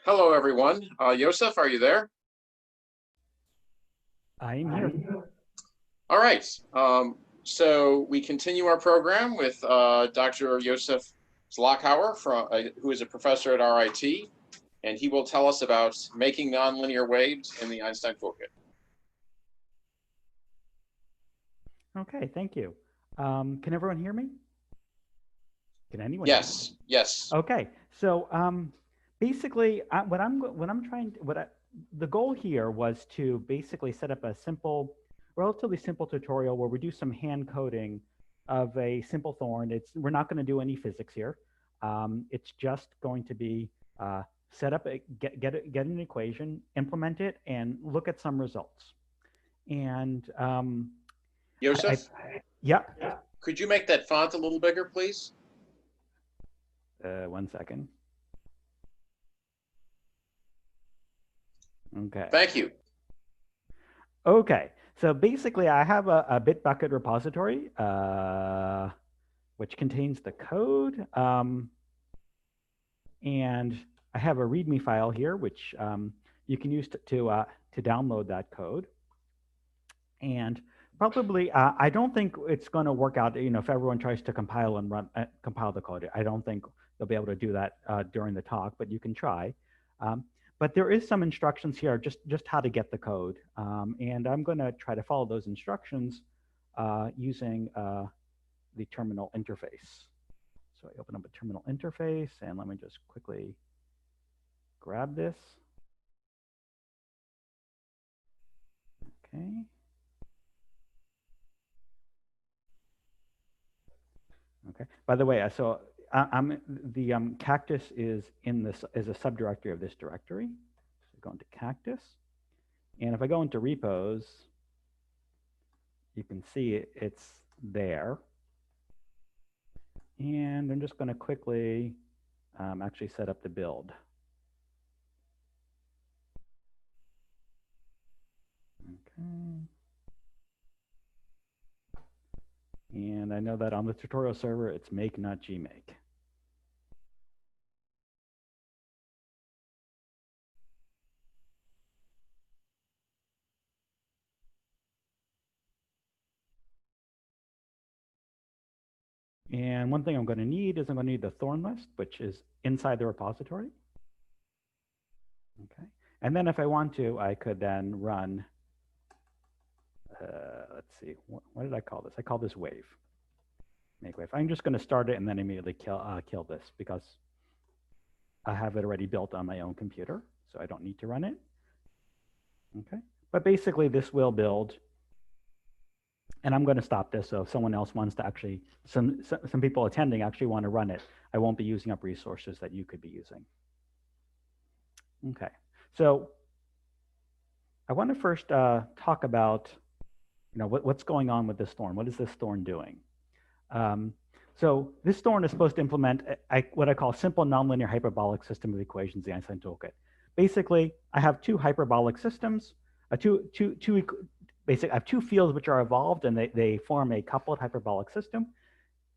Hello, everyone. Yosef, are you there? I'm here. All right. So we continue our program with Dr. Yosef Zlochower, who is a professor at RIT, and he will tell us about making nonlinear waves in the Einstein toolkit. Okay, thank you. Can everyone hear me? Can anyone hear me? Yes, yes. Okay, so basically, the goal here was to basically set up a simple, relatively simple tutorial where we do some hand coding of a simple thorn. We're not going to do any physics here. It's just going to be set up, get an equation, implement it, and look at some results. And Yosef, yeah, could you make that font a little bigger, please? 1 second. Okay. Thank you. Okay. So basically, I have a Bitbucket repository, which contains the code. And I have a README file here, which you can use to download that code. And probably, I don't think it's going to work out. If everyone tries to compile and compile the code, I don't think they'll be able to do that during the talk. But you can try. But there is some instructions here, just how to get the code. And I'm going to try to follow those instructions using the terminal interface. So I open up a terminal interface, and let me just quickly grab this. Okay. Okay. By the way, so I'm the cactus is in this as a subdirectory of this directory. So go into cactus, and if I go into repos, you can see it's there. And I'm just going to quickly actually set up the build. Okay. And I know that on the tutorial server, it's make, not gmake. And one thing I'm going to need is I'm going to need the thorn list, which is inside the repository. Okay. And then if I want to, I could then run, let's see, what did I call this? I call this wave, make wave. I'm just going to start it and then immediately kill this because I have it already built on my own computer, so I don't need to run it. Okay. But basically, this will build. And I'm going to stop this. So if someone else wants to actually, some people attending actually want to run it, I won't be using up resources that you could be using. Okay. So I want to first talk about, what's going on with this thorn. What is this thorn doing? So this thorn is supposed to implement what I call simple nonlinear hyperbolic system of equations, the Einstein toolkit. Basically, I have two hyperbolic systems, I have two fields which are evolved, and they form a coupled hyperbolic system.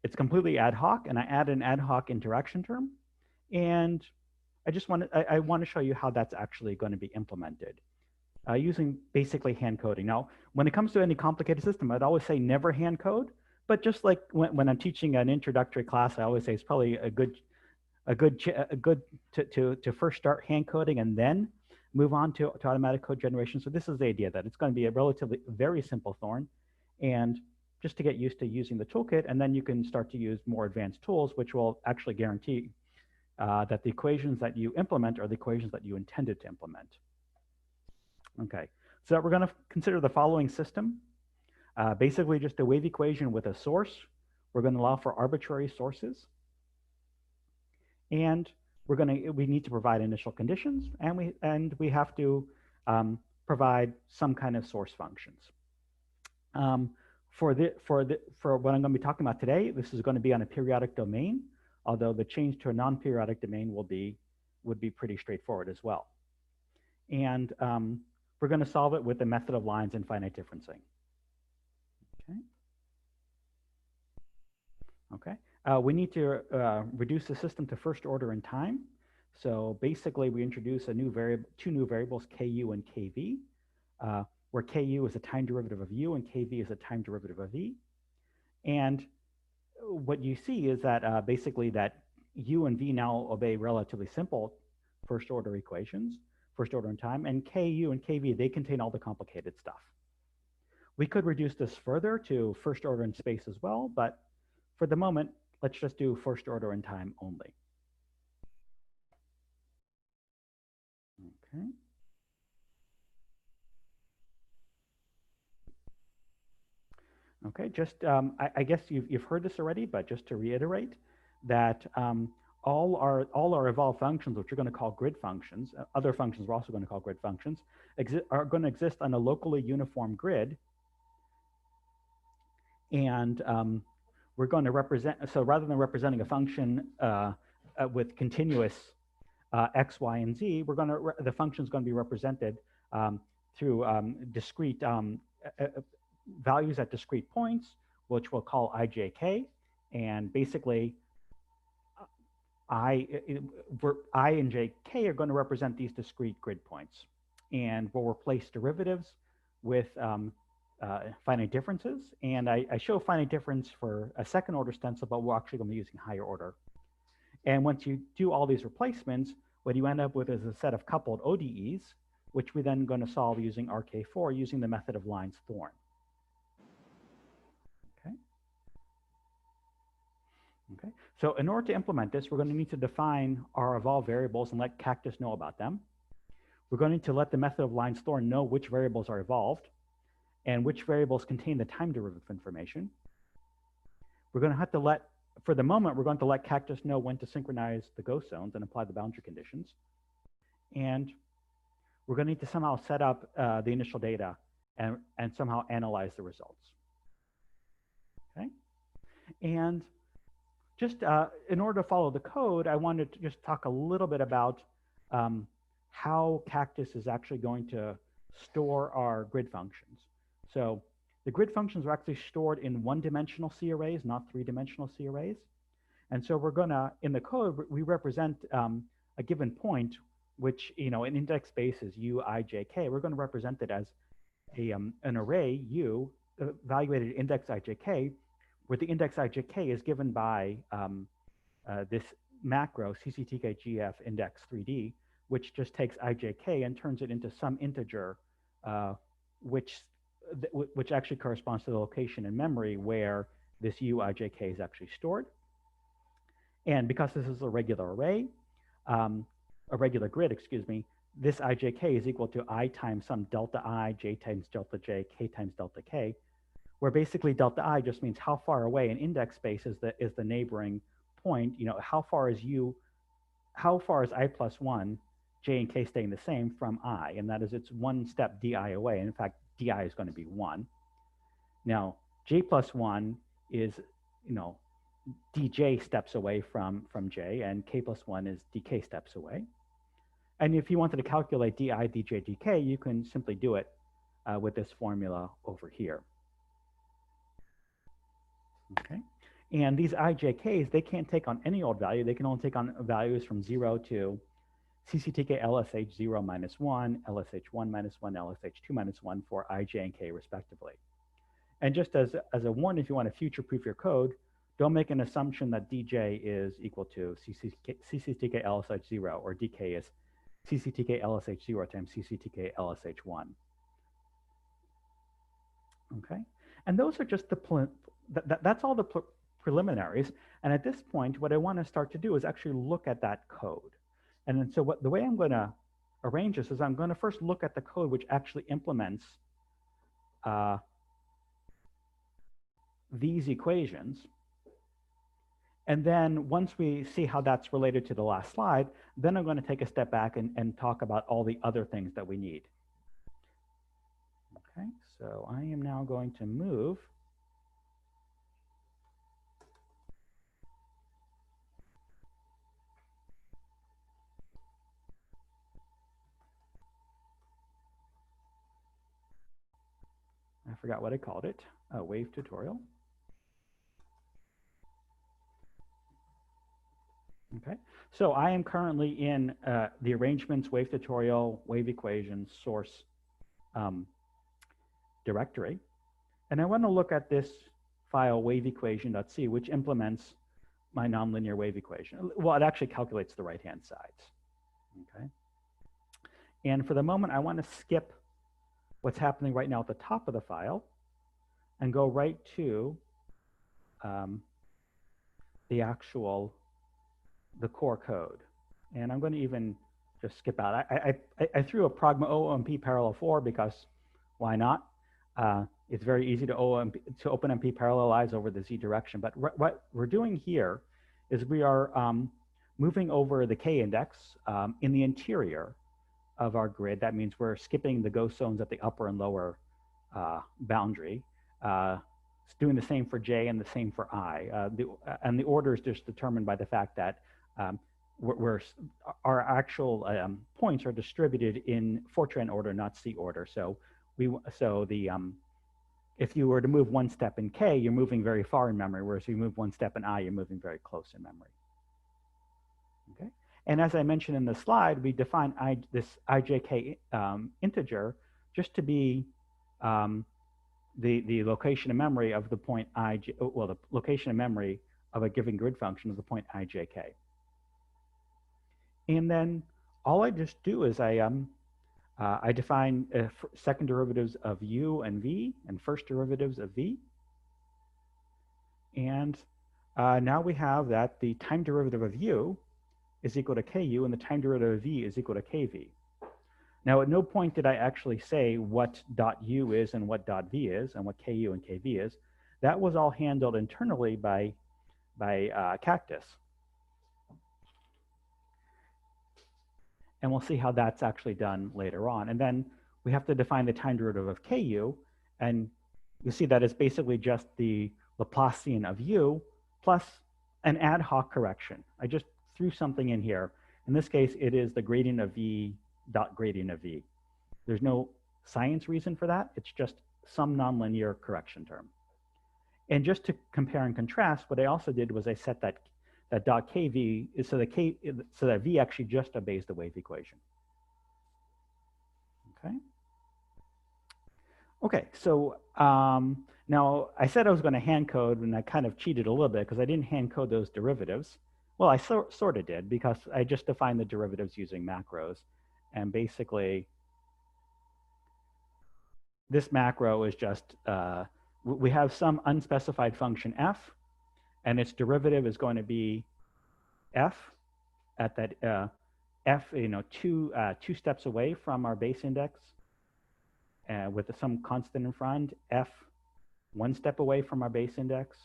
It's completely ad hoc, and I add an ad hoc interaction term. And I want to show you how that's actually going to be implemented using basically hand coding. Now, when it comes to any complicated system, I'd always say never hand code. But just like when I'm teaching an introductory class, I always say it's probably a good to first start hand coding and then move on to automatic code generation. So this is the idea that it's going to be a relatively very simple thorn, and just to get used to using the toolkit, and then you can start to use more advanced tools, which will actually guarantee that the equations that you implement are the equations that you intended to implement. Okay, so we're going to consider the following system. Basically just a wave equation with a source. We're going to allow for arbitrary sources. And we need to provide initial conditions, and we have to provide some kind of source functions. For what I'm going to be talking about today, this is going to be on a periodic domain, although the change to a non-periodic domain would be pretty straightforward as well. And we're going to solve it with the method of lines and finite differencing. Okay. We need to reduce the system to first order in time. So basically, we introduce a new variable, two new variables, ku and kv, where ku is a time derivative of u and kv is a time derivative of v. And what you see is that basically that u and v now obey relatively simple first order equations, first order in time, and ku and kv, they contain all the complicated stuff. We could reduce this further to first order in space as well, but for the moment, let's just do first order in time only. Okay. Okay, just I guess you've heard this already, but just to reiterate that all our evolved functions, which we're going to call grid functions, other functions we're also going to call grid functions, are going to exist on a locally uniform grid. And we're going to represent, so rather than representing a function with continuous x, y, and z, we're going to, the function is going to be represented through discrete values at discrete points, which we'll call ijk. And basically, I and jk are going to represent these discrete grid points. And we'll replace derivatives with finite differences. And I show finite difference for a second order stencil, but we're actually going to be using higher order. And once you do all these replacements, what you end up with is a set of coupled ODEs, which we then going to solve using RK4 using the method of Lines-Thorne. Okay. So in order to implement this, we're going to need to define our evolved variables and let Cactus know about them. We're going to need to let the method of Lines-Thorne know which variables are evolved and which variables contain the time derivative information. We're going to have to let, for the moment, we're going to let Cactus know when to synchronize the ghost zones and apply the boundary conditions. And we're going to need to somehow set up the initial data and somehow analyze the results. Okay. And just in order to follow the code, I wanted to just talk a little bit about how Cactus is actually going to store our grid functions. So the grid functions are actually stored in one-dimensional C arrays, not three-dimensional C arrays. And so we're going to, in the code, we represent a given point, which, in index space is u, I, j, k. We're going to represent it as an array u evaluated at index I, j, k, where the index ijk is given by this macro cctkgf index 3D, which just takes ijk and turns it into some integer, which actually corresponds to the location in memory where this uijk is actually stored. And because this is a regular array, a regular grid, excuse me, this ijk is equal to I times some delta I, j times delta j, k times delta k, where basically delta I just means how far away in index space is the neighboring point. How far is I plus 1, j and k staying the same from I, and that is it's one step di away. And in fact, di is going to be 1. Now, j plus 1 is, dj steps away from j, and k plus 1 is dk steps away. And if you wanted to calculate di, dj, dk, you can simply do it with this formula over here. Okay, and these ijks, they can't take on any old value. They can only take on values from 0 to cctk lsh 0 minus 1, lsh 1 minus 1, lsh 2 minus 1 for ij and k respectively. And just as a warning, if you want to future-proof your code, don't make an assumption that dj is equal to cctk lsh 0, or dk is cctk lsh 0 times cctk lsh 1. Okay, and those are just the that's all the preliminaries. And at this point, what I want to start to do is actually look at that code. And then, so the way I'm going to arrange this is I'm going to first look at the code which actually implements these equations. And then once we see how that's related to the last slide, then I'm going to take a step back and talk about all the other things that we need. Okay, so I am now going to move I forgot what I called it, a wave tutorial. Okay, So I am currently in the arrangements, wave tutorial, wave equations source directory. And I want to look at this file waveequation.c, which implements my nonlinear wave equation. Well, it actually calculates the right-hand sides. Okay. And for the moment, I want to skip what's happening right now at the top of the file and go right to the core code. And I'm going to even just skip out. I threw a pragma OMP parallel 4 because why not? It's very easy to OpenMP parallelize over the z direction. But what we're doing here is we are moving over the k index in the interior of our grid. That means we're skipping the ghost zones at the upper and lower boundary. It's doing the same for j and the same for I. And the order is just determined by the fact that our actual points are distributed in Fortran order, not C order. So if you were to move one step in K, you're moving very far in memory, whereas if you move one step in I, you're moving very close in memory. Okay. And as I mentioned in the slide, we define this ijk integer just to be the location of memory of the point the location of memory of a given grid function is the point ijk. And then all I just do is I define second derivatives of u and v and first derivatives of v. And now we have that the time derivative of u is equal to ku and the time derivative of v is equal to kv. Now, at no point did I actually say what dot u is and what dot v is and what ku and kv is. That was all handled internally by Cactus. And we'll see how that's actually done later on. And then we have to define the time derivative of ku. And you see that it's basically just the Laplacian of u plus an ad hoc correction. I just threw something in here. In this case, it is the gradient of v dot gradient of v. There's no science reason for that. It's just some nonlinear correction term. And just to compare and contrast, what I also did was I set that dot kv is so that v actually just obeys the wave equation. Okay. Okay, so now I said I was going to hand code, and I kind of cheated a little bit because I didn't hand code those derivatives. Well, I sort of did because I just defined the derivatives using macros, and basically this macro is just we have some unspecified function f, and its derivative is going to be f at that f, two steps away from our base index, with some constant in front. F one step away from our base index.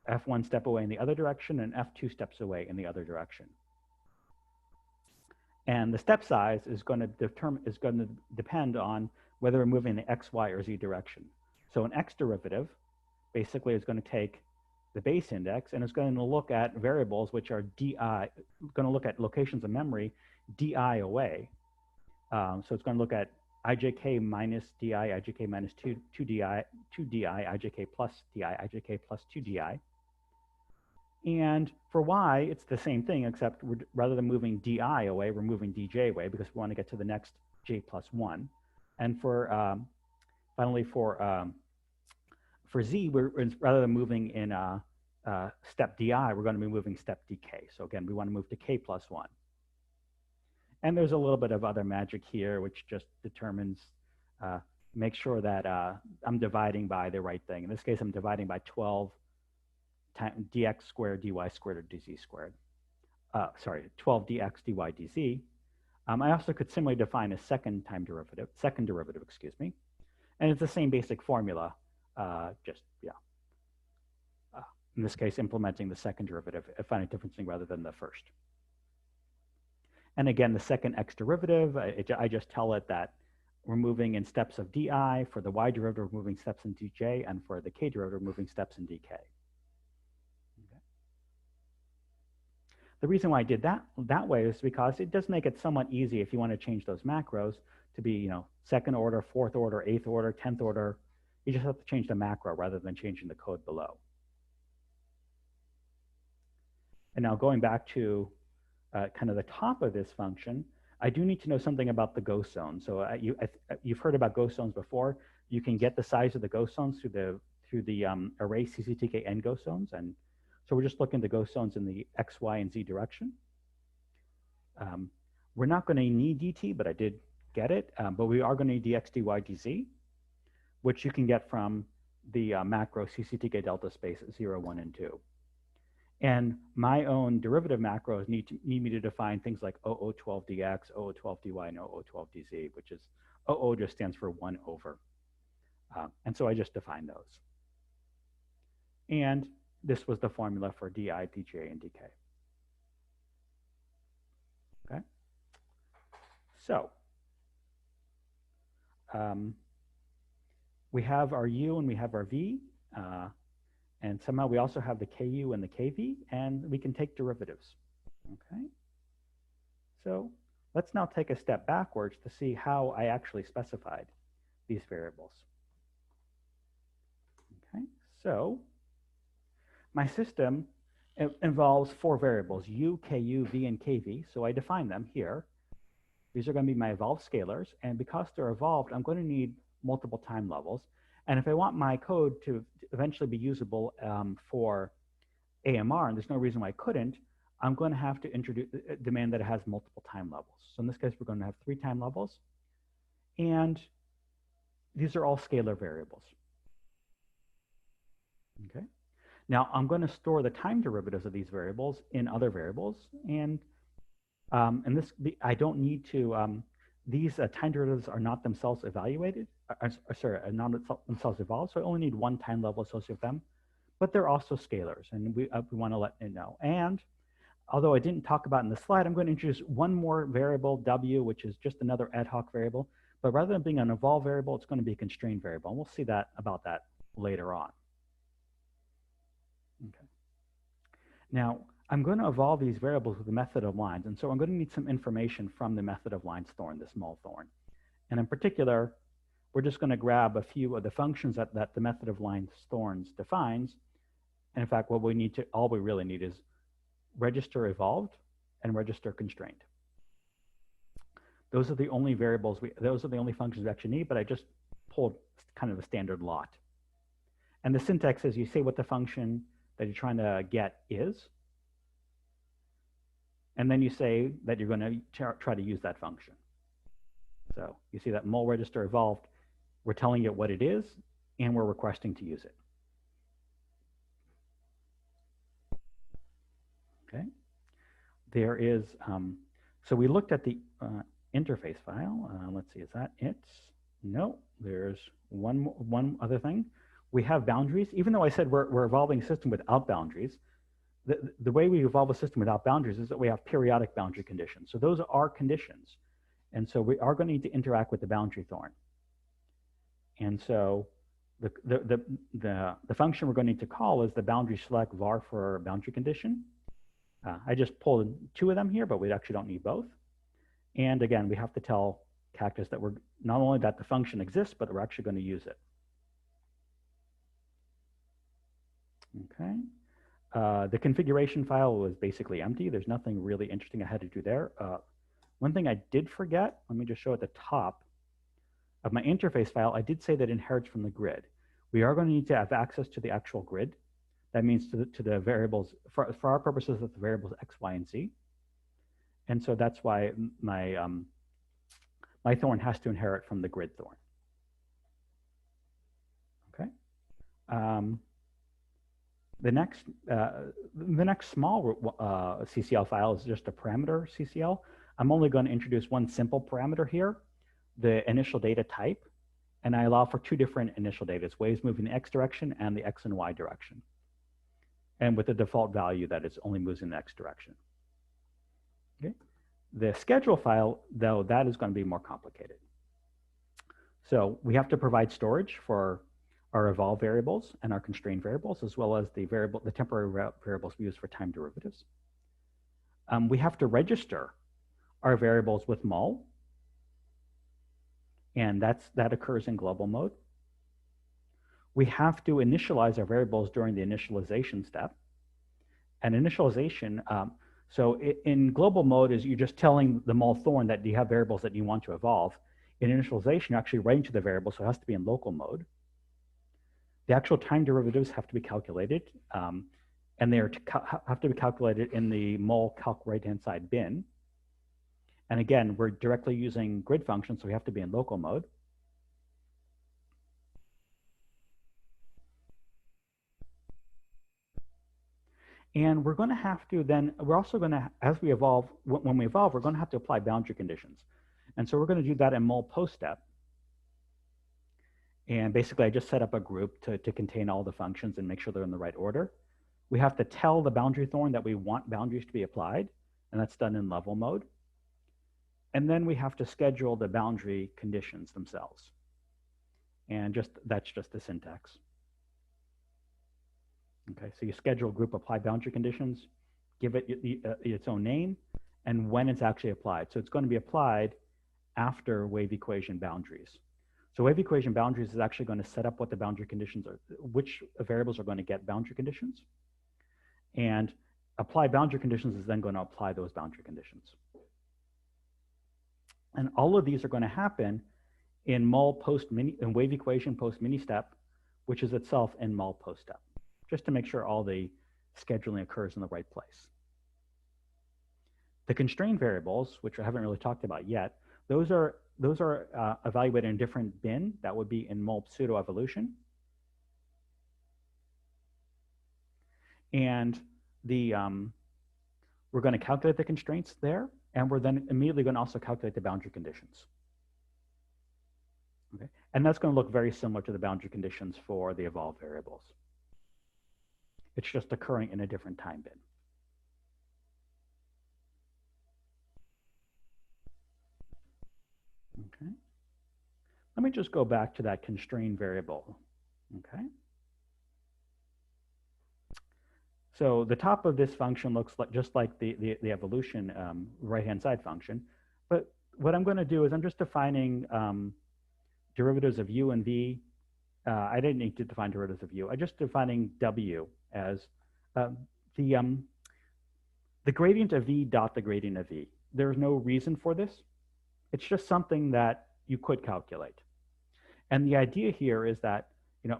F one step away in the other direction, and F two steps away in the other direction. And the step size is going to depend on whether we're moving in the x, y, or z direction. So an x derivative basically is going to take the base index, and it's going to look at variables which are di, going to look at locations of memory di away. So it's going to look at ijk minus di, ijk minus 2di, ijk plus di, ijk plus 2di. And for y, it's the same thing, except rather than moving di away, we're moving dj away because we want to get to the next j plus 1. And for finally for z, rather than moving in step di, we're going to be moving step dk. So again, we want to move to k plus 1. And there's a little bit of other magic here, which just determines, make sure that I'm dividing by the right thing. In this case, I'm dividing by 12 times dx squared, dy squared, or dz squared. 12 dx, dy, dz. I also could similarly define a second derivative, excuse me. And it's the same basic formula, in this case, implementing the second derivative, finite differencing rather than the first. And again, the second x derivative, I just tell it that we're moving in steps of di. For the y derivative, we're moving steps in dj, and for the k derivative, we're moving steps in dk. Okay. The reason why I did that way is because it does make it somewhat easy if you want to change those macros to be, second order, fourth order, eighth order, 10th order. You just have to change the macro rather than changing the code below. And now going back to kind of the top of this function, I do need to know something about the ghost zone. So you've heard about ghost zones before. You can get the size of the ghost zones through the array CCTK ghost zones. And so we're just looking at the ghost zones in the X, Y, and Z direction. We're not going to need dt, but I did get it. But we are going to need dx, dy, dz, which you can get from the macro CCTK delta space at 0, 1, and 2. And my own derivative macros need me to define things like 0012dx, 0012dy, and 0012dz, which is 00 just stands for 1 over. And so I just defined those. And this was the formula for di, dj, and dk. Okay. So we have our u and we have our v. And somehow we also have the ku and the kv, and we can take derivatives. Okay. So let's now take a step backwards to see how I actually specified these variables. Okay. So my system involves 4 variables, u, ku, v, and kv. So I define them here. These are going to be my evolved scalars. And because they're evolved, I'm going to need multiple time levels. And if I want my code to eventually be usable for AMR, and there's no reason why I couldn't, I'm going to have to demand that it has multiple time levels. So in this case, we're going to have 3 time levels. And these are all scalar variables. Okay. Now, I'm going to store the time derivatives of these variables in other variables. And I don't need to, these time derivatives are not themselves evaluated, not themselves evolved, so I only need 1 time level associated with them, but they're also scalars, and we want to let it know. And although I didn't talk about in the slide, I'm going to introduce one more variable, w, which is just another ad hoc variable, but rather than being an evolved variable, it's going to be a constrained variable, and we'll see about that later on. Okay. Now, I'm going to evolve these variables with the method of lines. And so I'm going to need some information from the method of lines thorn, the small thorn. And in particular, we're just going to grab a few of the functions that the method of lines thorns defines. And in fact, all we really need is register evolved and register constrained. Those are the only variables, those are the only functions we actually need, but I just pulled kind of a standard lot. And the syntax is you say what the function that you're trying to get is, and then you say that you're going to try to use that function. So you see that mul register evolved, we're telling it what it is, and we're requesting to use it. Okay. There is, so we looked at the interface file. Let's see, is that it? No, there's one other thing. We have boundaries. Even though I said we're evolving a system without boundaries, the way we evolve a system without boundaries is that we have periodic boundary conditions. So those are conditions. And so we are going to need to interact with the boundary thorn. And so the function we're going to need to call is the boundary select var for boundary condition. I just pulled 2 of them here, but we actually don't need both. And again, we have to tell Cactus that we're not only that the function exists, but we're actually going to use it. Okay. The configuration file was basically empty. There's nothing really interesting I had to do there. One thing I did forget, let me just show at the top of my interface file, I did say that it inherits from the grid. We are going to need to have access to the actual grid. That means to the variables, for our purposes, of the variables x, y, and z. And so that's why my thorn has to inherit from the grid thorn. Okay. The next small CCL file is just a parameter CCL. I'm only going to introduce one simple parameter here, the initial data type, and I allow for 2 different initial data, waves moving in the x direction and the x and y direction. And with the default value that is only moves in the x direction. Okay. The schedule file, though, that is going to be more complicated. So we have to provide storage for our evolved variables and our constrained variables, as well as the temporary variables we use for time derivatives. We have to register our variables with mul, and that occurs in global mode. We have to initialize our variables during the initialization step. And initialization, So in global mode is you're just telling the mol thorn that you have variables that you want to evolve. In initialization, you're actually writing to the variable, so it has to be in local mode. The actual time derivatives have to be calculated, and they have to be calculated in the mol calc right-hand side bin. And again, we're directly using grid functions, so we have to be in local mode. And we're going to have to then, we're also going to, as we evolve, when we evolve, we're going to have to apply boundary conditions. And so we're going to do that in mol post step. And basically, I just set up a group to contain all the functions and make sure they're in the right order. We have to tell the boundary thorn that we want boundaries to be applied, and that's done in level mode. And then we have to schedule the boundary conditions themselves. And that's just the syntax. Okay, so you schedule group apply boundary conditions, give it its own name, and when it's actually applied. So it's going to be applied after wave equation boundaries. So wave equation boundaries is actually going to set up what the boundary conditions are, which variables are going to get boundary conditions. And apply boundary conditions is then going to apply those boundary conditions. And all of these are going to happen in mol post mini, in wave equation post mini step, which is itself in mol post step, just to make sure all the scheduling occurs in the right place. The constrained variables, which I haven't really talked about yet, those are evaluated in a different bin. That would be in mol pseudo evolution. And we're going to calculate the constraints there, and we're then immediately going to also calculate the boundary conditions. Okay, and that's going to look very similar to the boundary conditions for the evolved variables. It's just occurring in a different time bin. Okay. Let me just go back to that constrained variable. Okay. So the top of this function looks like just like the evolution right-hand side function. But what I'm going to do is I'm just defining derivatives of u and v. I didn't need to define derivatives of u. I'm just defining w as the gradient of v dot the gradient of v. There's no reason for this. It's just something that you could calculate. And the idea here is that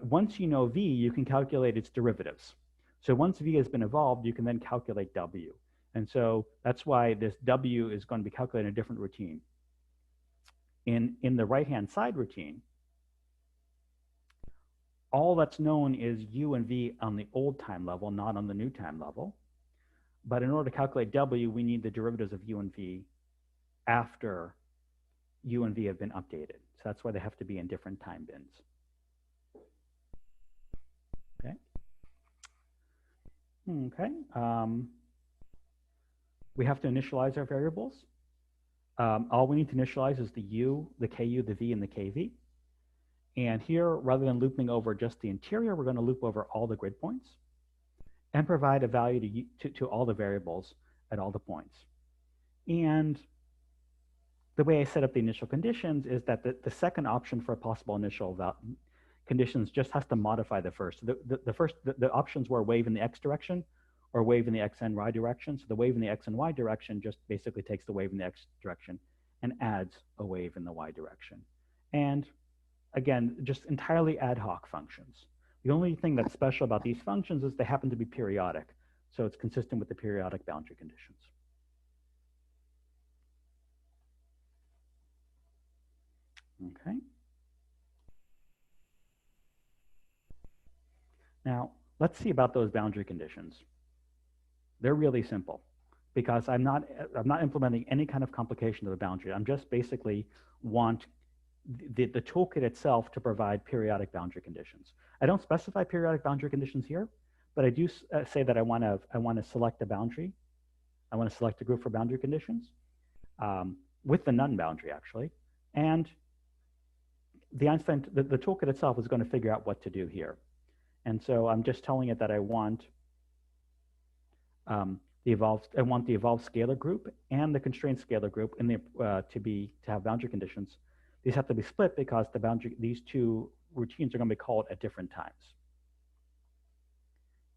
once you know v, you can calculate its derivatives. So once v has been evolved, you can then calculate w. And so that's why this w is going to be calculated in a different routine. In the right-hand side routine, all that's known is u and v on the old time level, not on the new time level. But in order to calculate w, we need the derivatives of u and v after u and v have been updated. So that's why they have to be in different time bins. Okay. Okay. We have to initialize our variables. All we need to initialize is the u, the ku, the v, and the kv. And here, rather than looping over just the interior, we're going to loop over all the grid points and provide a value to all the variables at all the points. And the way I set up the initial conditions is that the second option for possible initial conditions just has to modify the first. The options were wave in the x direction or wave in the x and y direction. So the wave in the x and y direction just basically takes the wave in the x direction and adds a wave in the y direction. And again, just entirely ad hoc functions. The only thing that's special about these functions is they happen to be periodic. So it's consistent with the periodic boundary conditions. Okay. Now, let's see about those boundary conditions. They're really simple because I'm not implementing any kind of complication to the boundary. I'm just basically want the toolkit itself to provide periodic boundary conditions. I don't specify periodic boundary conditions here, but I do say that I want to select a boundary. I want to select a group for boundary conditions with the none boundary actually, and the toolkit itself is going to figure out what to do here. And so I'm just telling it that I want the evolved scalar group and the constrained scalar group in the to have boundary conditions. These have to be split because these two routines are going to be called at different times.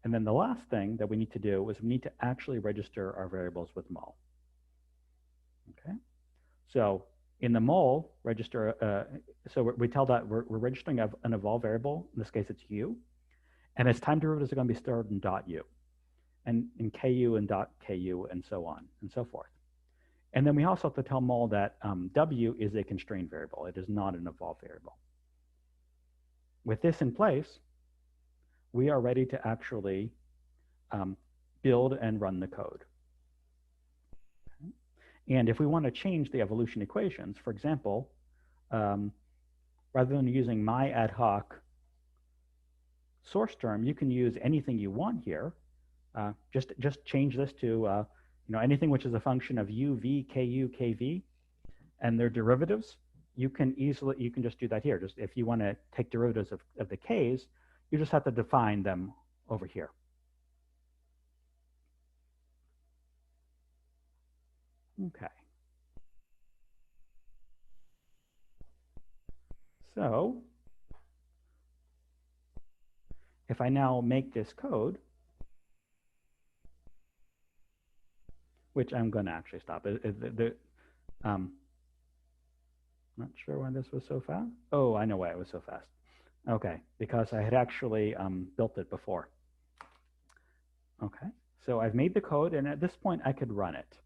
And then the last thing that we need to do is we need to actually register our variables with mul. Okay. So in the mul register, so we tell that we're registering an evolve variable. In this case, it's u. And its time derivatives are going to be stored in .u, and in .ku and .ku, and so on and so forth. And then we also have to tell mul that w is a constrained variable. It is not an evolve variable. With this in place, we are ready to actually build and run the code. And if we want to change the evolution equations, for example, rather than using my ad hoc source term, you can use anything you want here. Just change this to anything which is a function of u, v, ku, kv, and their derivatives. You can just do that here. Just if you want to take derivatives of the k's, you just have to define them over here. Okay. So if I now make this code, which I'm going to actually stop. Not sure why this was so fast. Oh, I know why it was so fast. Okay, because I had actually built it before. Okay, so I've made the code, and at this point I could run it.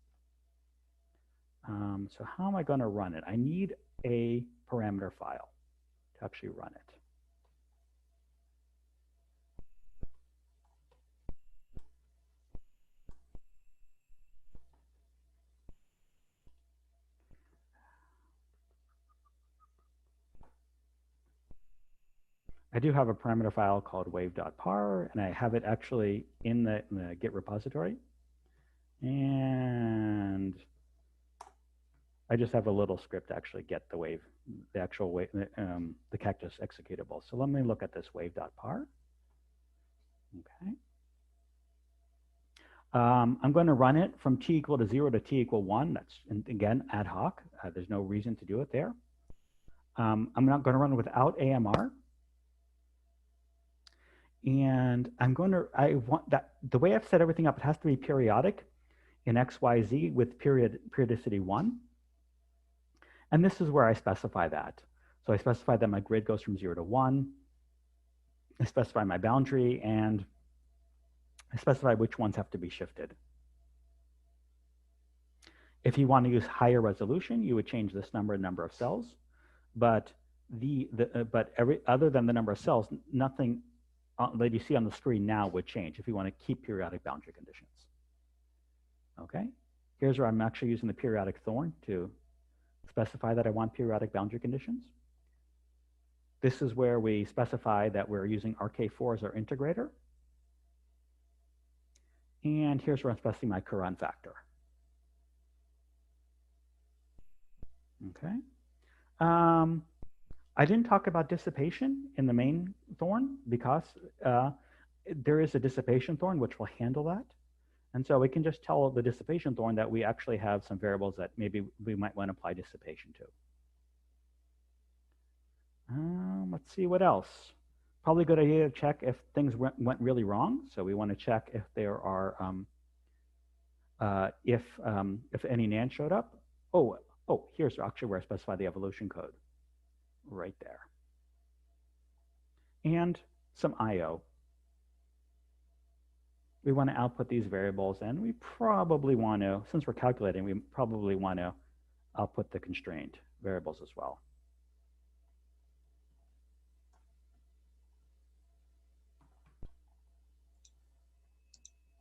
So how am I going to run it? I need a parameter file to actually run it. I do have a parameter file called wave.par, and I have it actually in the Git repository. And I just have a little script to actually get the wave, the actual wave, the cactus executable. So let me look at this wave.par. Okay. I'm going to run it from t equal to 0 to t equal 1. That's, again, ad hoc. There's no reason to do it there. I'm not going to run it without AMR. And I want that, the way I've set everything up, it has to be periodic in X, Y, Z with periodicity 1. And this is where I specify that. So I specify that my grid goes from 0 to 1. I specify my boundary, and I specify which ones have to be shifted. If you want to use higher resolution, you would change this number of cells. But other than the number of cells, nothing that you see on the screen now would change if you want to keep periodic boundary conditions. Okay, here's where I'm actually using the periodic thorn to specify that I want periodic boundary conditions. This is where we specify that we're using RK4 as our integrator. And here's where I'm specifying my Curran factor. Okay. I didn't talk about dissipation in the main thorn because there is a dissipation thorn which will handle that. And so we can just tell the dissipation thorn that we actually have some variables that maybe we might want to apply dissipation to. Let's see what else. Probably a good idea to check if things went really wrong. So we want to check if there are, if any NAND showed up. Oh, here's actually where I specify the evolution code. Right there. And some IO. We want to output these variables, and we probably want to, since we're calculating, we probably want to output the constrained variables as well.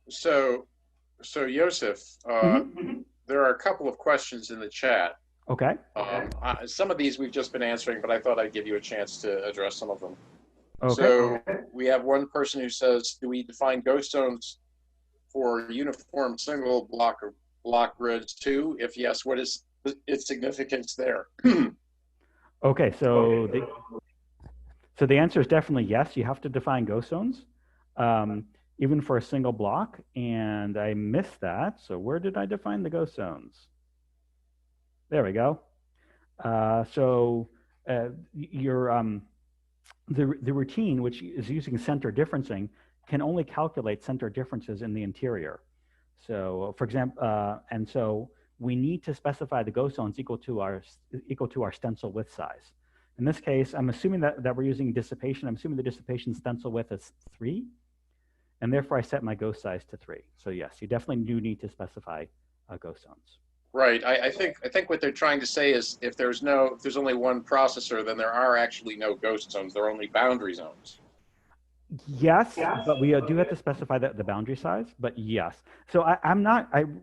So Yosef, there are a couple of questions in the chat. Okay. Some of these we've just been answering, but I thought I'd give you a chance to address some of them. Okay. So we have one person who says, do we define ghost zones for uniform single block grids too? If yes, what is its significance there? Okay, so the answer is definitely yes. You have to define ghost zones, even for a single block. And I missed that. So where did I define the ghost zones? There we go. The routine, which is using center differencing, can only calculate center differences in the interior. So for example, and so we need to specify the ghost zones equal to our stencil width size. In this case, I'm assuming that we're using dissipation. I'm assuming the dissipation stencil width is 3, and therefore I set my ghost size to 3. So yes, you definitely do need to specify ghost zones. Right. I think what they're trying to say is if there's only one processor, then there are actually no ghost zones. There are only boundary zones. Yes, but we do have to specify the boundary size. But yes, so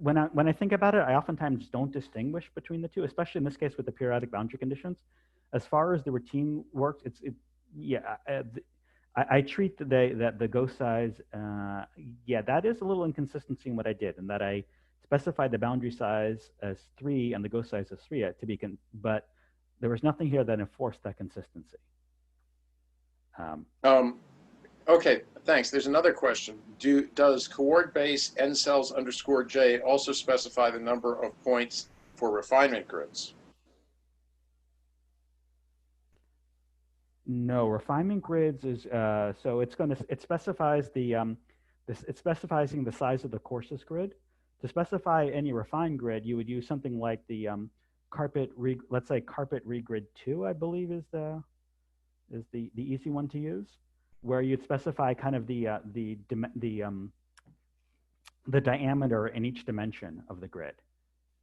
when I think about it, I oftentimes don't distinguish between the two, especially in this case with the periodic boundary conditions. As far as the routine works, I treat the ghost size. Yeah, that is a little inconsistency in what I did, in that I specified the boundary size as 3 and the ghost size as 3 but there was nothing here that enforced that consistency. Okay, thanks. There's another question. Does coord base n cells underscore j also specify the number of points for refinement grids? No, refinement grids is so it specifies it's specifying the size of the coarsest grid. To specify any refined grid, you would use something like the let's say carpet regrid 2, I believe is the easy one to use, where you'd specify kind of the diameter in each dimension of the grid,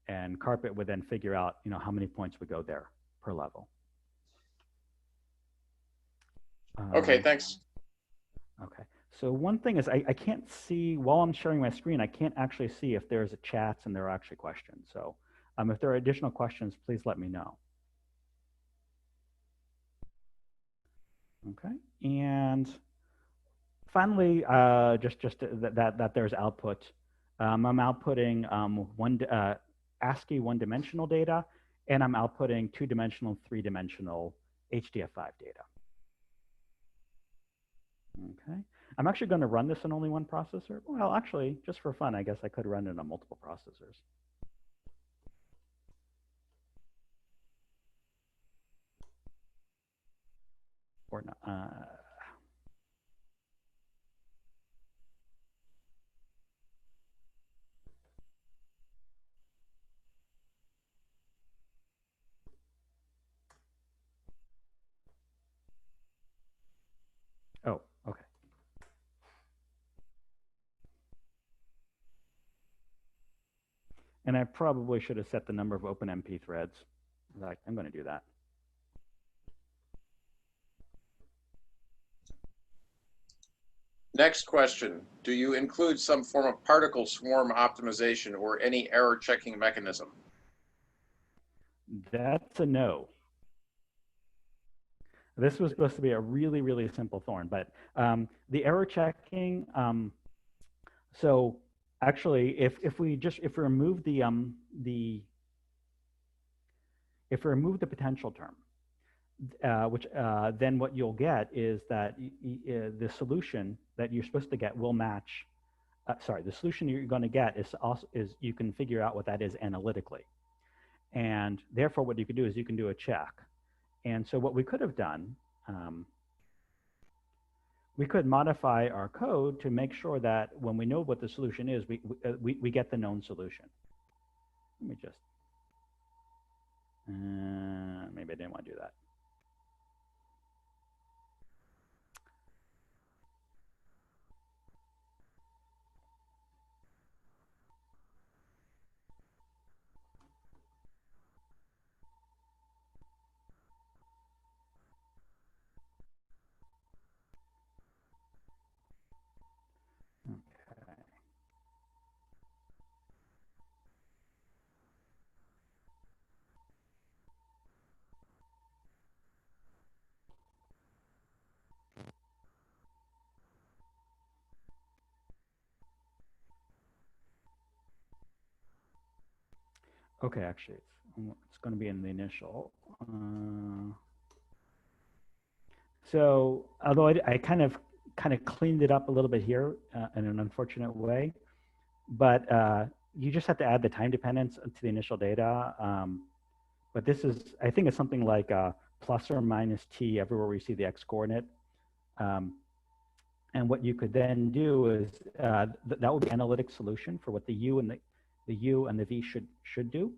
and carpet would then figure out how many points would go there per level. Okay, thanks. Okay, so one thing is I can't see, while I'm sharing my screen, I can't actually see if there's a chats and there are actually questions. So if there are additional questions, please let me know. Okay, and finally, just that there's output. I'm outputting ASCII one-dimensional data, and I'm outputting two-dimensional, three-dimensional HDF5 data. Okay, I'm actually going to run this on only one processor. Well, actually, just for fun, I guess I could run it on multiple processors. Or not. Oh, okay. And I probably should have set the number of OpenMP threads. I'm going to do that. Next question. Do you include some form of particle swarm optimization or any error checking mechanism? That's a no. This was supposed to be a really, really simple thorn, but the error checking, so actually, if we remove the potential term, then what you'll get is that the solution that you're supposed to get will match. The solution you're going to get is you can figure out what that is analytically, and therefore what you can do is you can do a check. And so what we could have done, we could modify our code to make sure that when we know what the solution is, we get the known solution. Let me just, maybe I didn't want to do that. Okay, actually, it's going to be in the initial. So although I kind of cleaned it up a little bit here in an unfortunate way, but you just have to add the time dependence to the initial data. But this is, I think it's something like plus or minus t everywhere we see the x coordinate. And what you could then do is that would be analytic solution for what the U and the U and the V should do,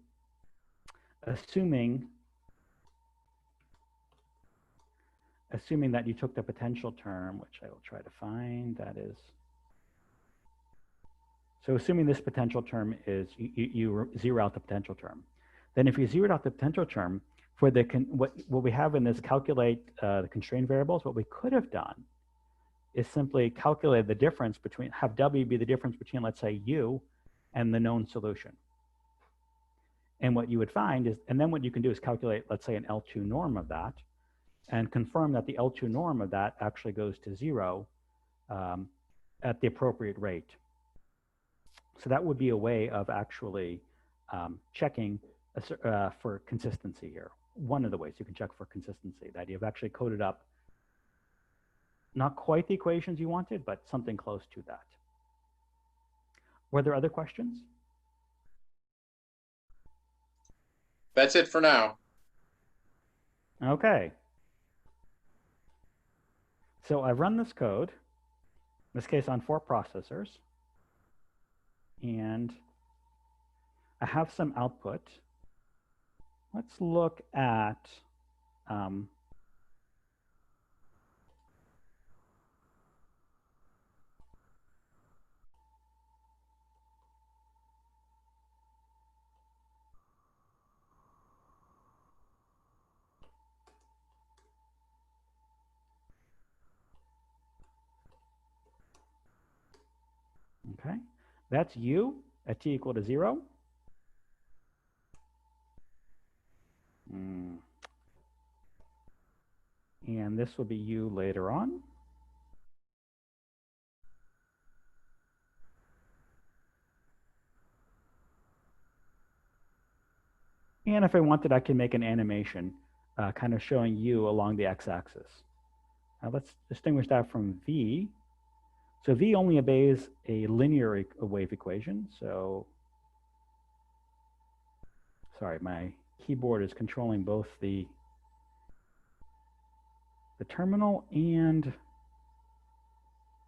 assuming that you took the potential term, which I will try to find. That is, so assuming this potential term is you zero out the potential term. Then if you zeroed out the potential term for the what we have in this calculate the constraint variables, what we could have done is simply calculate the difference between, have W be the difference between, let's say, U and the known solution. And what you would find is, and then what you can do is calculate, let's say, an L2 norm of that, and confirm that the L2 norm of that actually goes to 0 at the appropriate rate. So that would be a way of actually checking for consistency here. One of the ways you can check for consistency, that you've actually coded up not quite the equations you wanted, but something close to that. Were there other questions? That's it for now. Okay. So I've run this code, in this case on 4 processors, and I have some output. Let's look at okay, that's U at t equal to 0. And this will be U later on. And if I wanted, I can make an animation kind of showing U along the x-axis. Now let's distinguish that from V. So V only obeys a linear wave equation. So, sorry, my keyboard is controlling both the terminal and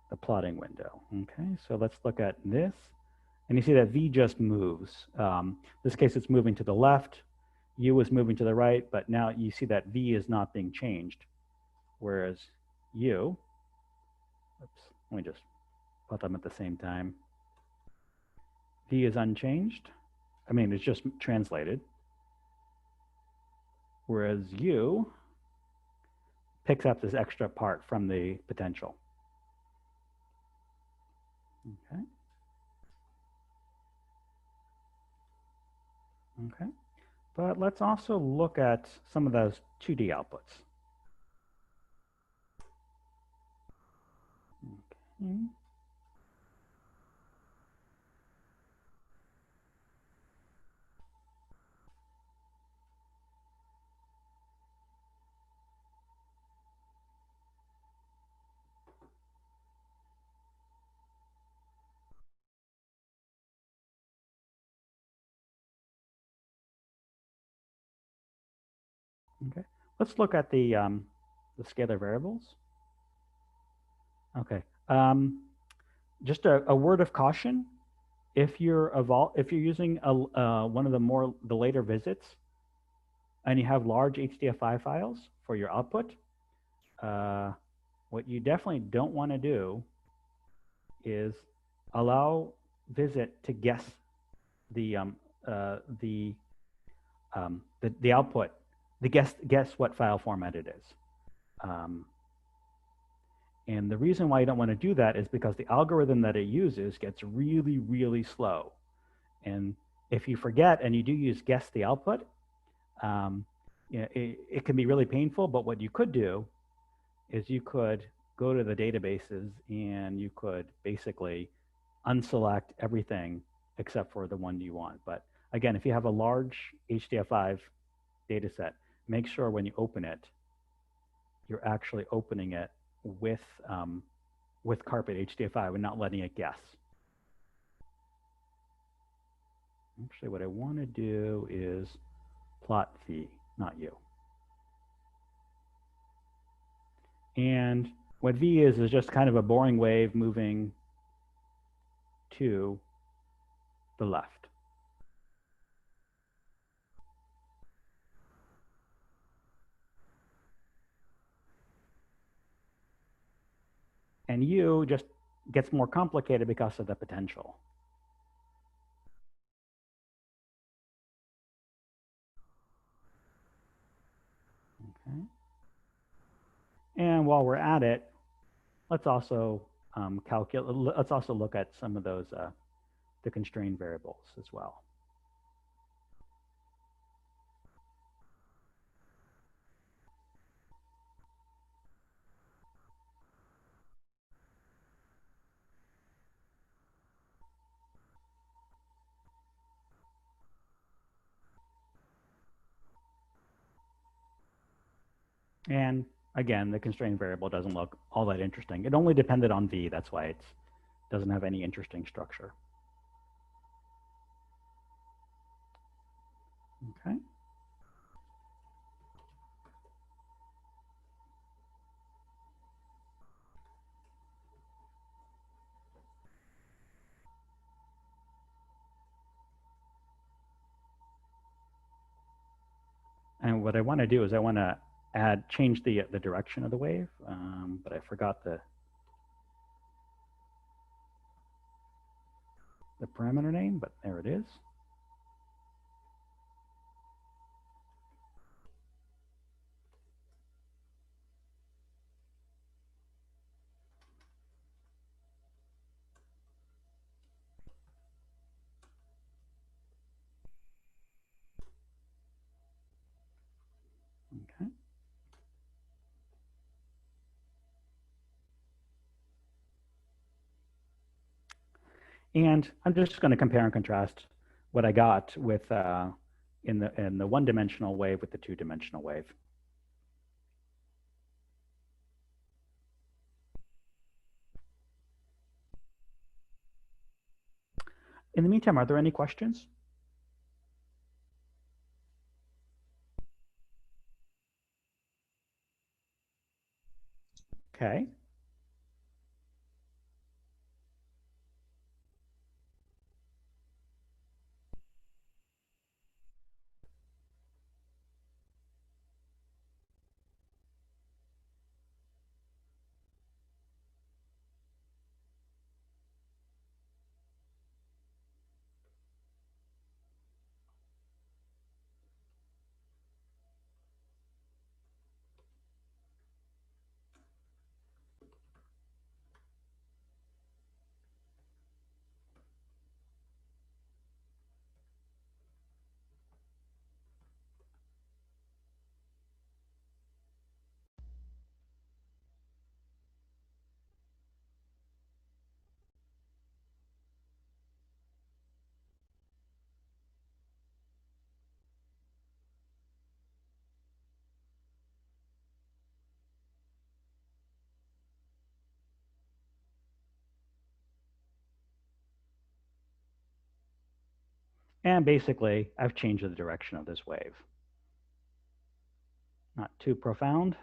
the plotting window. Okay, so let's look at this. And you see that V just moves. In this case, it's moving to the left. U is moving to the right, but now you see that V is not being changed. Whereas U, oops, let me just put them at the same time. V is unchanged. I mean, it's just translated. Whereas U picks up this extra part from the potential. Okay. Okay. But let's also look at some of those 2D outputs. Okay. Okay, let's look at the scalar variables. Okay, just a word of caution: if you're using one of the later visits, and you have large HDF5 files for your output, what you definitely don't want to do is allow visit to guess the output. Guess what file format it is. And the reason why you don't want to do that is because the algorithm that it uses gets really, really slow. And if you forget and you do use guess the output, it can be really painful. But what you could do is you could go to the databases and you could basically unselect everything except for the one you want. But again, if you have a large HDF5 data set, make sure when you open it, you're actually opening it with carpet HDF5 and not letting it guess. Actually, what I want to do is plot V, not U. And What V is just kind of a boring wave moving to the left. And U just gets more complicated because of the potential. Okay. And while we're at it, let's also calculate. Let's also look at some of those the constrained variables as well. And again, the constrained variable doesn't look all that interesting. It only depended on V. That's why it doesn't have any interesting structure. Okay. And what I want to do is I want to change the direction of the wave, but I forgot the parameter name, but there it is. Okay. And I'm just going to compare and contrast what I got with in the one-dimensional wave with the two-dimensional wave. In the meantime, are there any questions? Okay. And basically, I've changed the direction of this wave. Not too profound.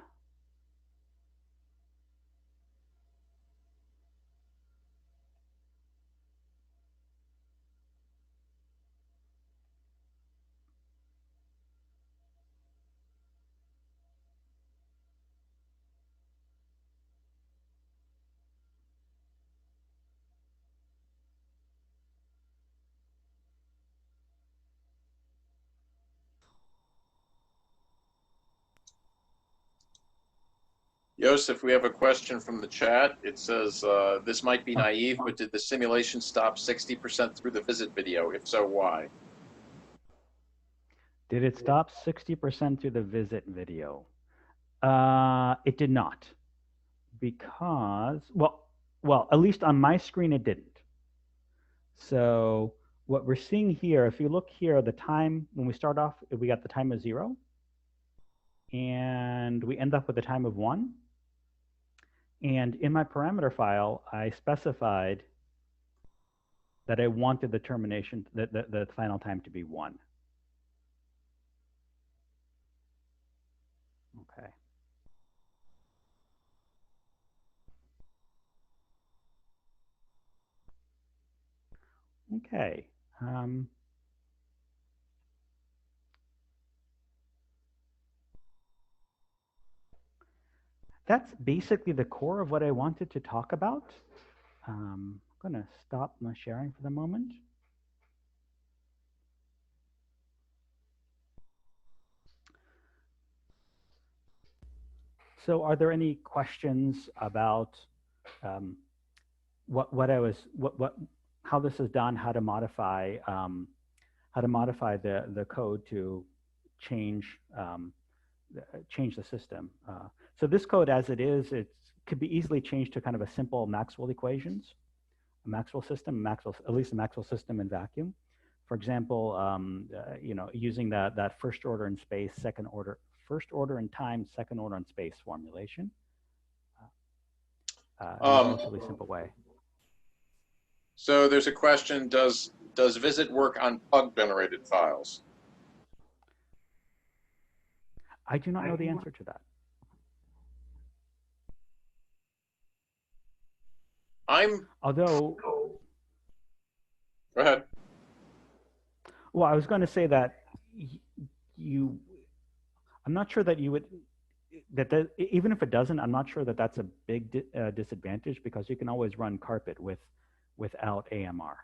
Yosef, we have a question from the chat. It says, this might be naive, but did the simulation stop 60% through the visit video? If so, why? Did it stop 60% through the visit video? It did not, because, well, at least on my screen, it didn't. So what we're seeing here, if you look here, the time, when we start off, we got the time of 0, and we end up with a time of 1. And in my parameter file, I specified that I wanted the termination, the final time to be 1. Okay. Okay. That's basically the core of what I wanted to talk about. I'm going to stop my sharing for the moment. So are there any questions about how this is done, how to modify the code to change change the system? So this code as it is, it could be easily changed to kind of a simple Maxwell equations, a Maxwell system, at least a Maxwell system in vacuum. For example, using that first order in space, first order in time, second order in space formulation in a relatively simple way. So there's a question, does visit work on bug-generated files? I do not know the answer to that. Although, go ahead. Well, I was going to say that I'm not sure that you would, even if it doesn't, I'm not sure that that's a big disadvantage, because you can always run carpet without AMR.